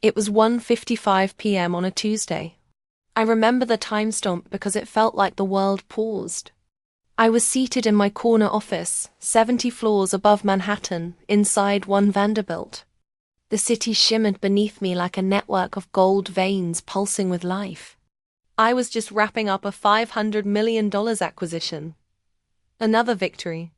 It was 1:55 p.m. on a Tuesday. I remember the time stamp because it felt like the world paused. I was seated in my corner office, 70 floors above Manhattan, inside One Vanderbilt. The city shimmered beneath me like a network of gold veins pulsing with life. I was just wrapping up a $500 million acquisition. Another victory.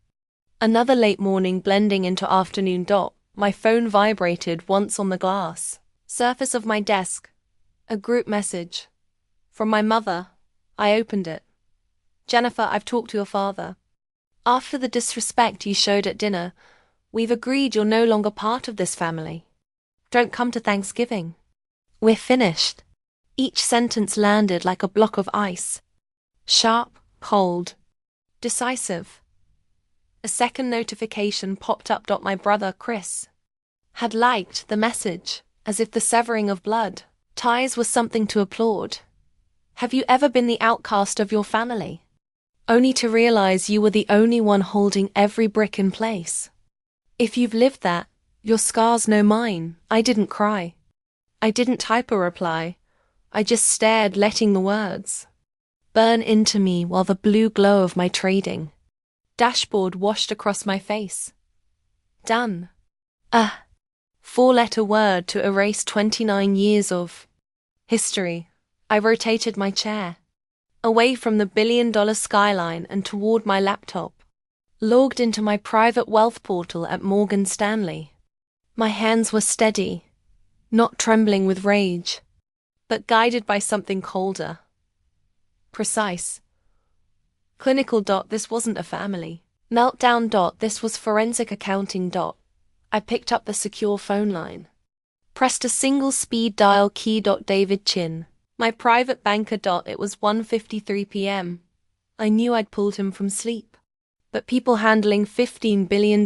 Another late morning blending into afternoon. My phone vibrated once on the glass surface of my desk. A group message. From my mother. I opened it. Jennifer, I've talked to your father. After the disrespect you showed at dinner, we've agreed you're no longer part of this family. Don't come to Thanksgiving. We're finished. Each sentence landed like a block of ice. Sharp, cold, decisive. A second notification popped up. My brother, Chris, had liked the message, as if the severing of blood ties was something to applaud. Have you ever been the outcast of your family? Only to realize you were the only one holding every brick in place. If you've lived that, your scars know mine. I didn't cry. I didn't type a reply. I just stared, letting the words burn into me while the blue glow of my trading dashboard washed across my face. Done. A four-letter word to erase 29 years of history. I rotated my chair away from the billion-dollar skyline and toward my laptop, logged into my private wealth portal at Morgan Stanley. My hands were steady, not trembling with rage, but guided by something colder. Precise. Clinical. This wasn't a family meltdown. This was forensic accounting. I picked up the secure phone line, pressed a single speed dial key. David Chin, my private banker. It was 1:53 p.m. I knew I'd pulled him from sleep. But people handling $15 billion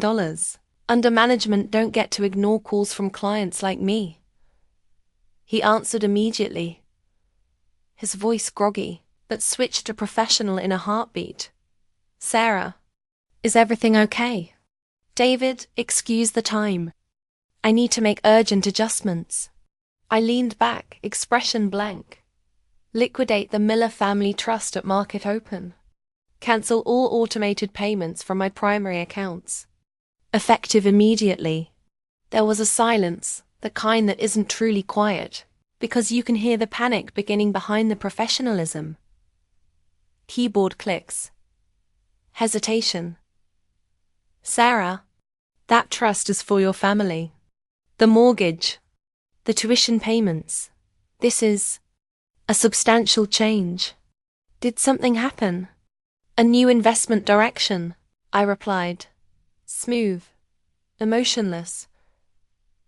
under management don't get to ignore calls from clients like me. He answered immediately, his voice groggy, but switched to professional in a heartbeat. Sarah, is everything okay? David, excuse the time. I need to make urgent adjustments. I leaned back, expression blank. Liquidate the Miller Family Trust at market open. Cancel all automated payments from my primary accounts. Effective immediately. There was a silence, the kind that isn't truly quiet, because you can hear the panic beginning behind the professionalism. Keyboard clicks. Hesitation. Sarah, that trust is for your family. The mortgage. The tuition payments. This is a substantial change. Did something happen? A new investment direction, I replied. Smooth. Emotionless.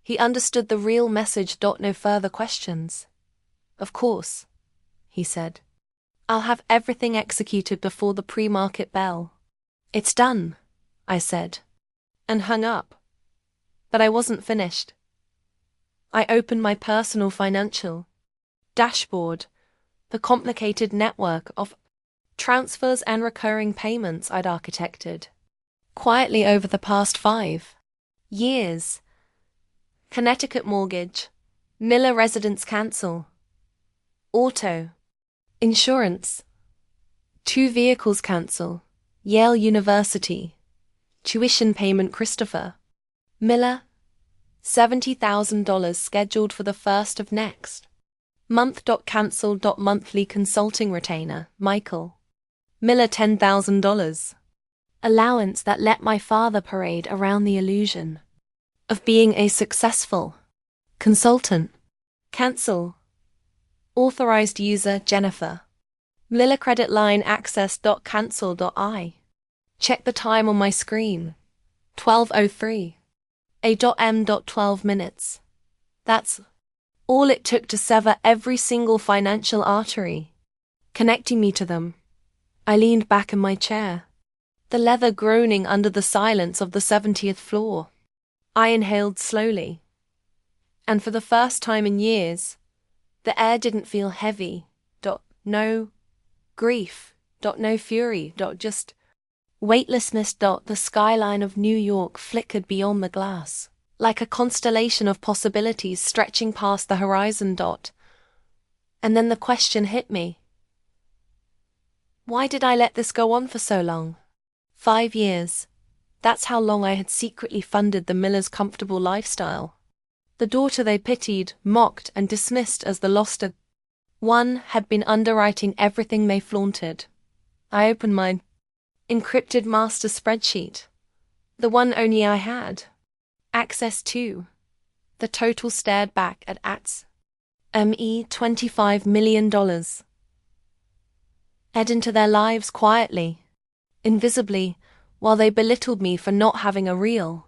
He understood the real message. No further questions. Of course, he said. I'll have everything executed before the pre-market bell. It's done, I said, and hung up. But I wasn't finished. I opened my personal financial dashboard, the complicated network of transfers and recurring payments I'd architected quietly over the past 5 years. Connecticut mortgage, Miller residence cancel, auto, insurance, 2 vehicles cancel, Yale University, tuition payment Christopher Miller, $70,000 scheduled for the 1st of next month. Cancel. Monthly consulting retainer, Michael Miller, $10,000. Allowance that let my father parade around the illusion of being a successful consultant. Cancel. Authorized user, Jennifer Miller credit line access. Cancel. I check the time on my screen. 12:03. A.M. 12 minutes. That's all it took to sever every single financial artery connecting me to them. I leaned back in my chair, the leather groaning under the silence of the 70th floor. I inhaled slowly. And for the first time in years, the air didn't feel heavy. No grief. No fury. Just weightlessness. The skyline of New York flickered beyond the glass, like a constellation of possibilities stretching past the horizon. And then the question hit me. Why did I let this go on for so long? 5 years. That's how long I had secretly funded the Millers' comfortable lifestyle. The daughter they pitied, mocked, and dismissed as the lost one had been underwriting everything they flaunted. I opened my encrypted master spreadsheet. The one only I had access to. The total stared back at $25 million. Ed into their lives quietly, invisibly, while they belittled me for not having a real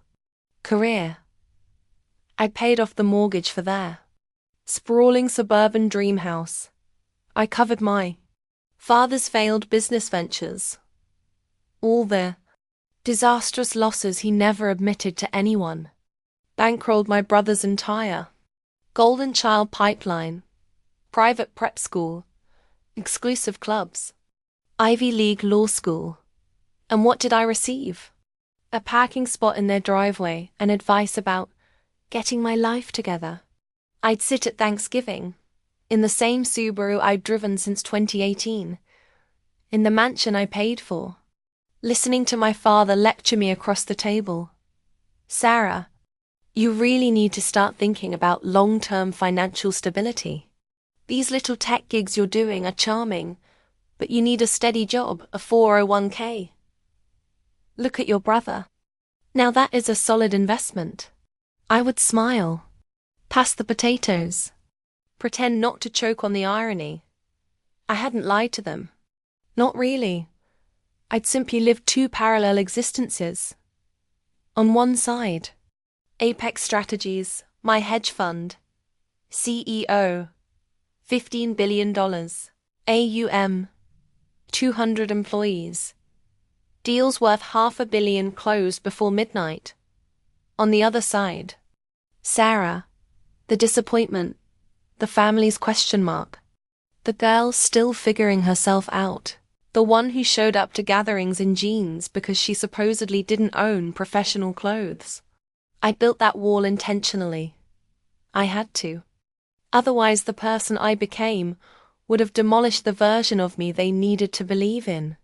career. I paid off the mortgage for their sprawling suburban dream house. I covered my father's failed business ventures. All the disastrous losses he never admitted to anyone. Bankrolled my brother's entire golden child pipeline, private prep school, exclusive clubs, Ivy League law school. And what did I receive? A parking spot in their driveway and advice about getting my life together. I'd sit at Thanksgiving, in the same Subaru I'd driven since 2018, in the mansion I paid for, listening to my father lecture me across the table. Sarah, you really need to start thinking about long-term financial stability. These little tech gigs you're doing are charming, but you need a steady job, a 401k. Look at your brother. Now that is a solid investment. I would smile. Pass the potatoes. Pretend not to choke on the irony. I hadn't lied to them. Not really. I'd simply lived 2 parallel existences. On one side, Apex Strategies, my hedge fund. CEO, $15 billion. AUM, 200 employees. Deals worth $500 million closed before midnight. On the other side, Sarah, the disappointment, the family's question mark. The girl still figuring herself out. The one who showed up to gatherings in jeans because she supposedly didn't own professional clothes. I built that wall intentionally. I had to. Otherwise, the person I became would have demolished the version of me they needed to believe in.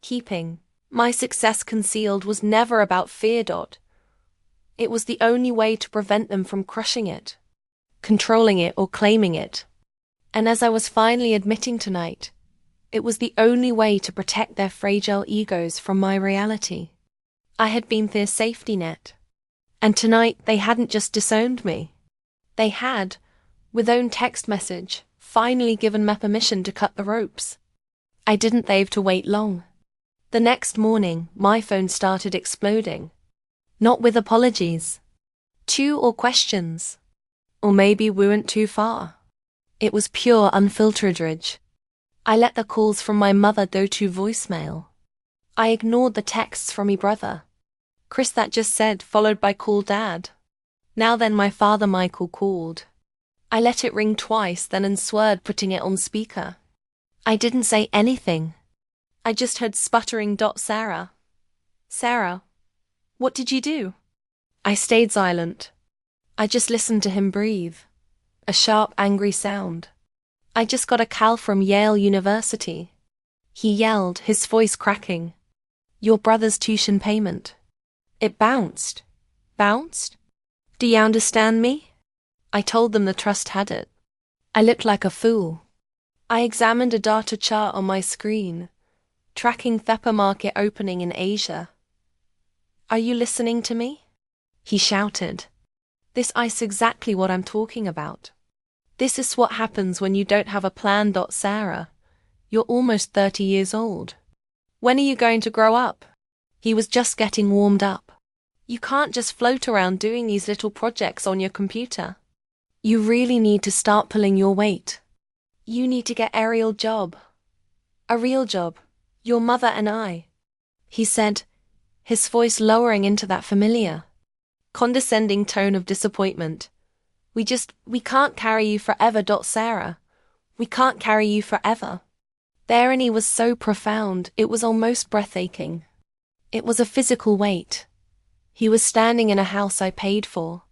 Keeping my success concealed was never about fear. It was the only way to prevent them from crushing it, controlling it, or claiming it. And as I was finally admitting tonight, it was the only way to protect their fragile egos from my reality. I had been their safety net. And tonight they hadn't just disowned me. They had, with own text message, finally given me permission to cut the ropes. I didn't have to wait long. The next morning, my phone started exploding. Not with apologies. Or questions. Or maybe we went too far. It was pure unfiltered rage. I let the calls from my mother go to voicemail. I ignored the texts from my brother. Chris that just said, followed by call dad. Now then my father Michael called. I let it ring twice, then unsweared, putting it on speaker. I didn't say anything. I just heard sputtering. Sarah. Sarah, what did you do? I stayed silent. I just listened to him breathe. A sharp, angry sound. I just got a call from Yale University. He yelled, his voice cracking. Your brother's tuition payment. It bounced. Bounced? Do you understand me? I told them the trust had it. I looked like a fool. I examined a data chart on my screen, tracking Theppa market opening in Asia. Are you listening to me? He shouted. This is exactly what I'm talking about. This is what happens when you don't have a plan. Sarah, you're almost 30 years old. When are you going to grow up? He was just getting warmed up. You can't just float around doing these little projects on your computer. You really need to start pulling your weight. You need to get a real job. A real job. Your mother and I. He said, his voice lowering into that familiar, condescending tone of disappointment. We can't carry you forever. Sarah. We can't carry you forever. The irony was so profound, it was almost breathtaking. It was a physical weight. He was standing in a house I paid for,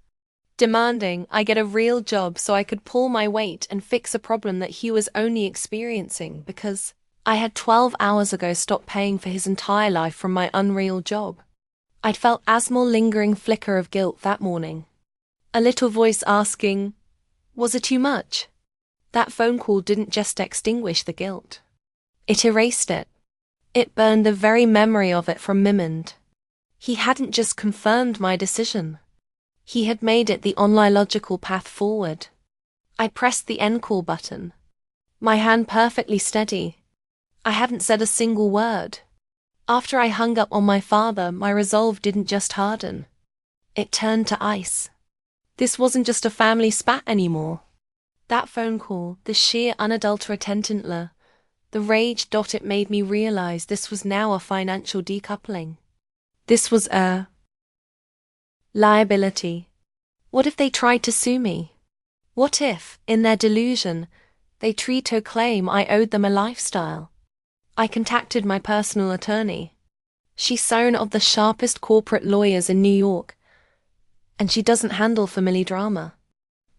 demanding I get a real job so I could pull my weight and fix a problem that he was only experiencing because I had 12 hours ago stopped paying for his entire life from my unreal job. I'd felt a small lingering flicker of guilt that morning. A little voice asking, was it too much? That phone call didn't just extinguish the guilt. It erased it. It burned the very memory of it from my mind. He hadn't just confirmed my decision. He had made it the only logical path forward. I pressed the end call button. My hand perfectly steady. I hadn't said a single word. After I hung up on my father, my resolve didn't just harden. It turned to ice. This wasn't just a family spat anymore. That phone call, the sheer unadulterated the rage it made me realize this was now a financial decoupling. This was a liability. What if they tried to sue me? What if, in their delusion, they tried to claim I owed them a lifestyle? I contacted my personal attorney. She's one of the sharpest corporate lawyers in New York, and she doesn't handle family drama.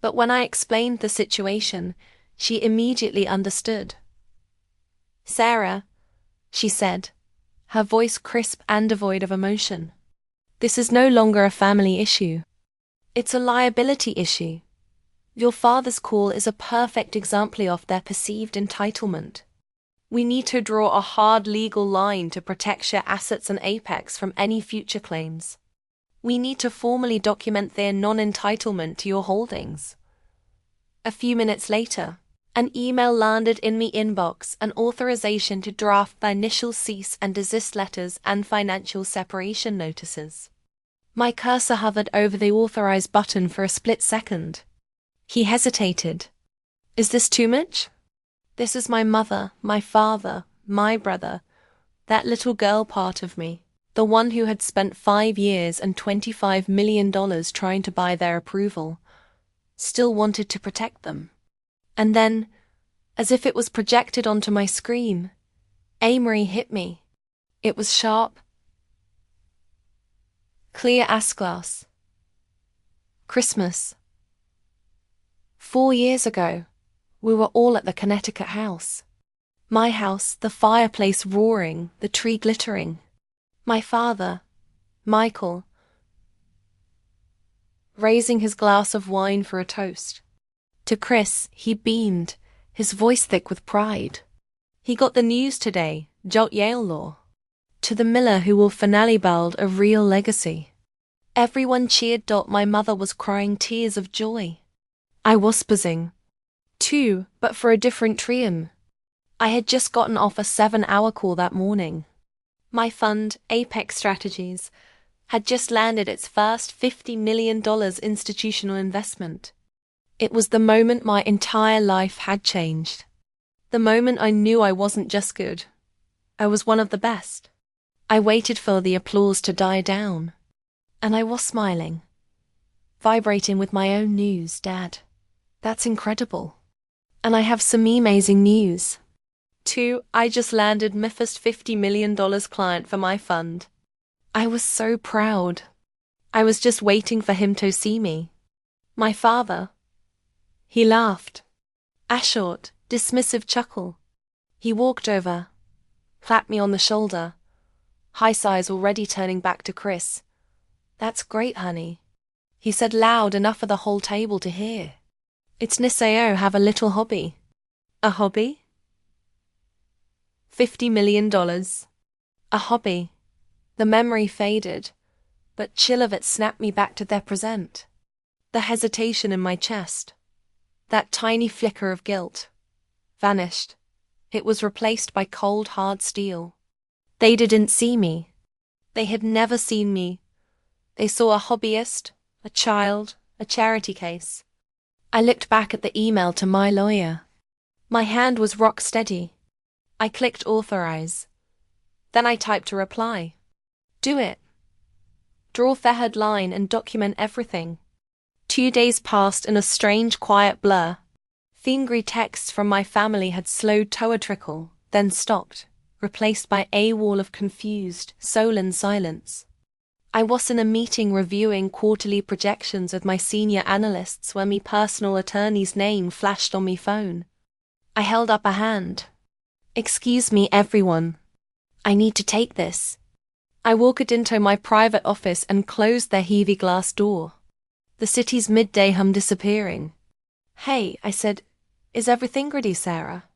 But when I explained the situation, she immediately understood. Sarah, she said, her voice crisp and devoid of emotion. This is no longer a family issue. It's a liability issue. Your father's call is a perfect example of their perceived entitlement. We need to draw a hard legal line to protect your assets and apex from any future claims. We need to formally document their non-entitlement to your holdings. A few minutes later, an email landed in me inbox, an authorization to draft the initial cease and desist letters and financial separation notices. My cursor hovered over the authorize button for a split second. He hesitated. Is this too much? This is my mother, my father, my brother, that little girl part of me, the one who had spent 5 years and $25 million trying to buy their approval, still wanted to protect them. And then, as if it was projected onto my screen, Amory hit me. It was sharp, clear as glass. Christmas. 4 years ago, we were all at the Connecticut house. My house, the fireplace roaring, the tree glittering. My father, Michael, raising his glass of wine for a toast. To Chris, he beamed, his voice thick with pride. He got the news today, Jolt Yale law. To the miller who will finally build a real legacy. Everyone cheered. My mother was crying tears of joy. I was buzzing, too, but for a different reason. I had just gotten off a 7-hour call that morning. My fund, Apex Strategies, had just landed its first $50 million institutional investment. It was the moment my entire life had changed. The moment I knew I wasn't just good. I was one of the best. I waited for the applause to die down. And I was smiling. Vibrating with my own news, Dad. That's incredible. And I have some amazing news. 2, I just landed my first $50 million client for my fund. I was so proud. I was just waiting for him to see me. My father. He laughed. A short, dismissive chuckle. He walked over, clapped me on the shoulder, high eyes already turning back to Chris. That's great, honey. He said loud enough for the whole table to hear. It's Niseo have a little hobby. A hobby? $50 million. A hobby. The memory faded, but chill of it snapped me back to their present. The hesitation in my chest, that tiny flicker of guilt, vanished. It was replaced by cold, hard steel. They didn't see me. They had never seen me. They saw a hobbyist, a child, a charity case. I looked back at the email to my lawyer. My hand was rock steady. I clicked authorize. Then I typed a reply. Do it. Draw the headline and document everything. 2 days passed in a strange, quiet blur. Fingry texts from my family had slowed to a trickle, then stopped, replaced by a wall of confused, sullen silence. I was in a meeting reviewing quarterly projections with my senior analysts when me personal attorney's name flashed on me phone. I held up a hand. "Excuse me, everyone. I need to take this." I walked into my private office and closed the heavy glass door. The city's midday hum disappearing. "Hey," I said, "is everything ready, Sarah?"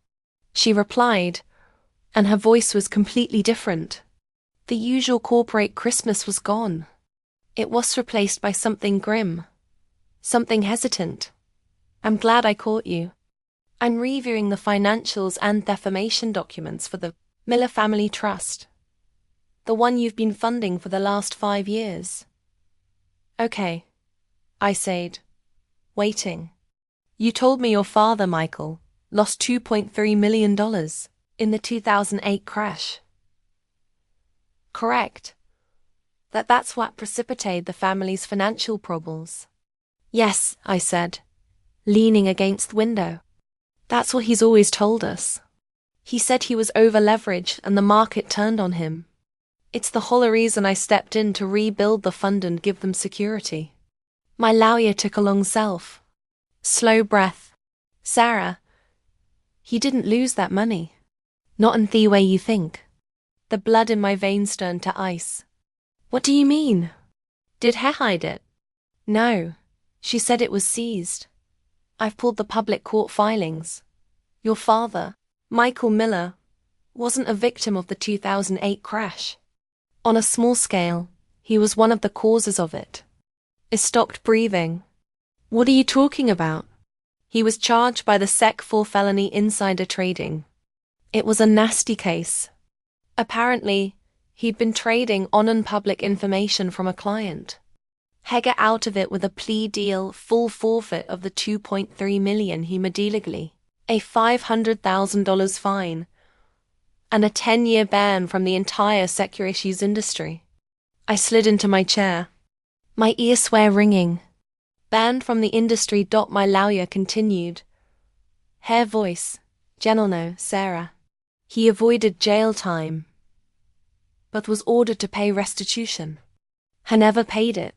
She replied, and her voice was completely different. The usual corporate Christmas was gone. It was replaced by something grim, something hesitant. "I'm glad I caught you. I'm reviewing the financials and defamation documents for the Miller Family Trust. The one you've been funding for the last 5 years." "Okay," I said, waiting. "You told me your father, Michael, lost $2.3 million in the 2008 crash." "Correct. That's what precipitated the family's financial problems." "Yes," I said, leaning against the window. "That's what he's always told us. He said he was over-leveraged and the market turned on him. It's the whole reason I stepped in to rebuild the fund and give them security." My lawyer took a long self. Slow breath. "Sarah, he didn't lose that money. Not in the way you think." The blood in my veins turned to ice. "What do you mean? Did he hide it?" "No. She said it was seized. I've pulled the public court filings. Your father, Michael Miller, wasn't a victim of the 2008 crash. On a small scale, he was one of the causes of it." I stopped breathing. "What are you talking about?" "He was charged by the SEC for felony insider trading. It was a nasty case. Apparently, he'd been trading on non-public information from a client. He got out of it with a plea deal, full forfeit of the $2.3 million he made illegally, a $500,000 fine, and a 10-year ban from the entire securities industry." I slid into my chair. My ears were ringing. "Banned from the industry." My lawyer continued. Her voice, gentle, "Sarah. He avoided jail time, but was ordered to pay restitution. He never paid it.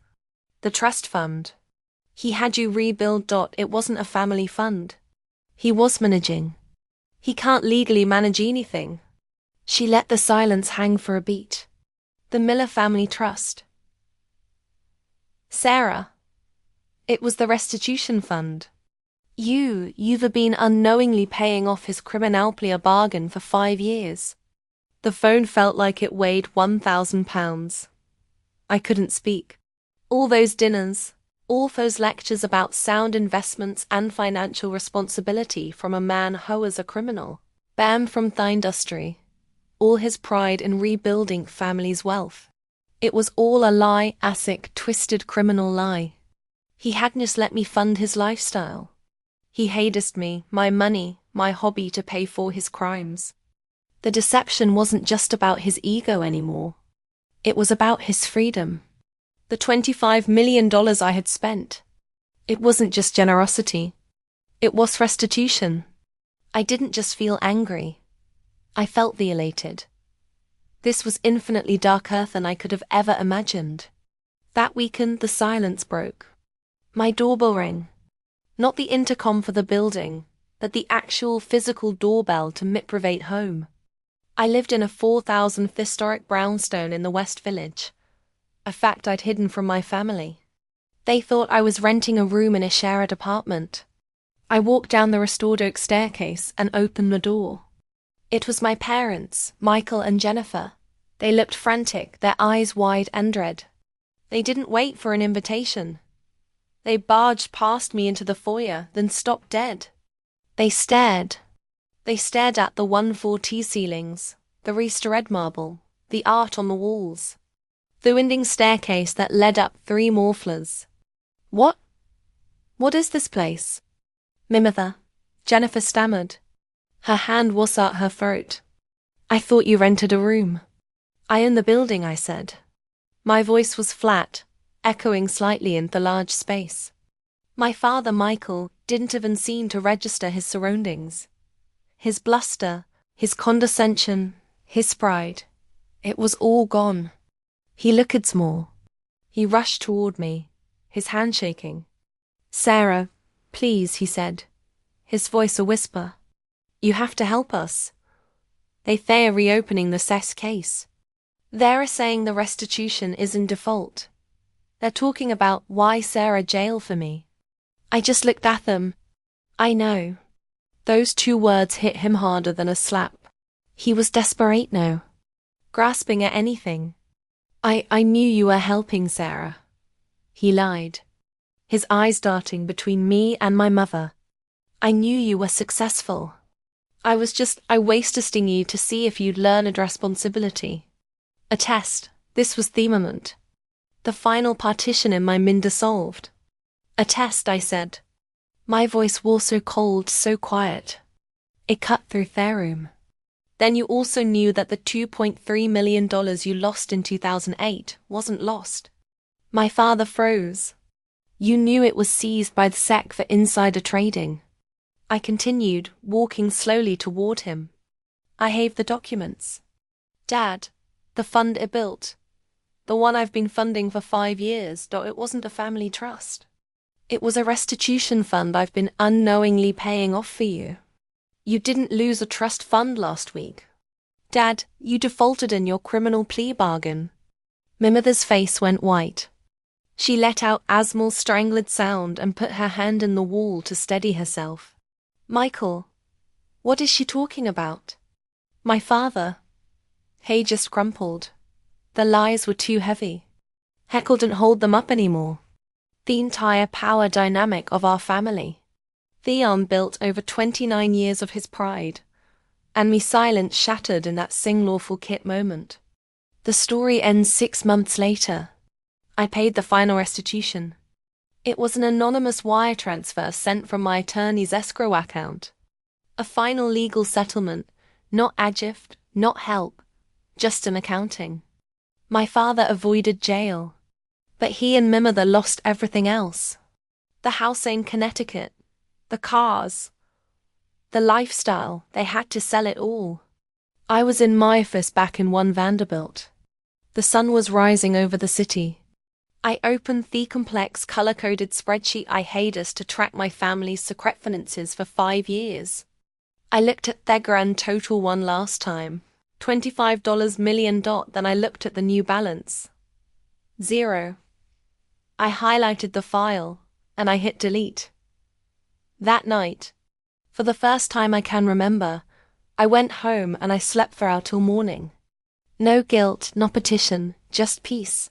The trust fund. He had you rebuild. It wasn't a family fund. He was managing. He can't legally manage anything." She let the silence hang for a beat. "The Miller Family Trust. Sarah. It was the restitution fund. You've been unknowingly paying off his criminality a bargain for 5 years." The phone felt like it weighed 1,000 pounds. I couldn't speak. All those dinners, all those lectures about sound investments and financial responsibility from a man who was a criminal, banned from the industry, all his pride in rebuilding family's wealth. It was all a lie, a sick, twisted criminal lie. He hadn't just let me fund his lifestyle. He hated me, my money, my hobby to pay for his crimes. The deception wasn't just about his ego anymore. It was about his freedom. The $25 million I had spent. It wasn't just generosity. It was restitution. I didn't just feel angry. I felt violated. This was infinitely darker than I could have ever imagined. That weekend the silence broke. My doorbell rang. Not the intercom for the building, but the actual physical doorbell to my private home. I lived in a 4,000 historic brownstone in the West Village, a fact I'd hidden from my family. They thought I was renting a room in a shared apartment. I walked down the restored oak staircase and opened the door. It was my parents, Michael and Jennifer. They looked frantic, their eyes wide and red. They didn't wait for an invitation. They barged past me into the foyer, then stopped dead. They stared. They stared at the 1/4 ceilings, the restored marble, the art on the walls, the winding staircase that led up 3 more floors. What is this place?" "Mimother," Jennifer stammered. Her hand was at her throat. "I thought you rented a room." "I own the building," I said. My voice was flat, echoing slightly in the large space. My father, Michael, didn't even seem to register his surroundings. His bluster, his condescension, his pride. It was all gone. He looked more He rushed toward me, his hand shaking. "Sarah, please," he said, his voice a whisper. "You have to help us. They are reopening the cess case. They're saying the restitution is in default. They're talking about why Sarah jail for me." I just looked at them. "I know." Those two words hit him harder than a slap. He was desperate now, grasping at anything. I knew you were helping, Sarah." He lied, his eyes darting between me and my mother. "I knew you were successful. I wasted you to see if you'd learn a responsibility. A test. This was the moment. The final partition in my mind dissolved. A test," I said. My voice was so cold, so quiet. It cut through their room. "Then you also knew that the $2.3 million you lost in 2008 wasn't lost." My father froze. "You knew it was seized by the SEC for insider trading." I continued, walking slowly toward him. "I have the documents. Dad, the fund it built. The one I've been funding for 5 years, it wasn't a family trust. It was a restitution fund I've been unknowingly paying off for you. You didn't lose a trust fund last week. Dad, you defaulted in your criminal plea bargain." My mother's face went white. She let out Asmal's strangled sound and put her hand in the wall to steady herself. "Michael, what is she talking about?" My father. He just crumpled. The lies were too heavy. He couldn't hold them up anymore. The entire power dynamic of our family. Theon built over 29 years of his pride, and me silence shattered in that sing lawful kit moment. The story ends 6 months later. I paid the final restitution. It was an anonymous wire transfer sent from my attorney's escrow account. A final legal settlement, not adgift, not help, just an accounting. My father avoided jail, but he and my mother lost everything else. The house in Connecticut, the cars, the lifestyle, they had to sell it all. I was in my office back in 1 Vanderbilt. The sun was rising over the city. I opened the complex color-coded spreadsheet I had used to track my family's secret finances for 5 years. I looked at their grand total one last time, $25 million, then I looked at the new balance. 0. I highlighted the file, and I hit delete. That night, for the first time I can remember, I went home and I slept for till morning. No guilt, no petition, just peace.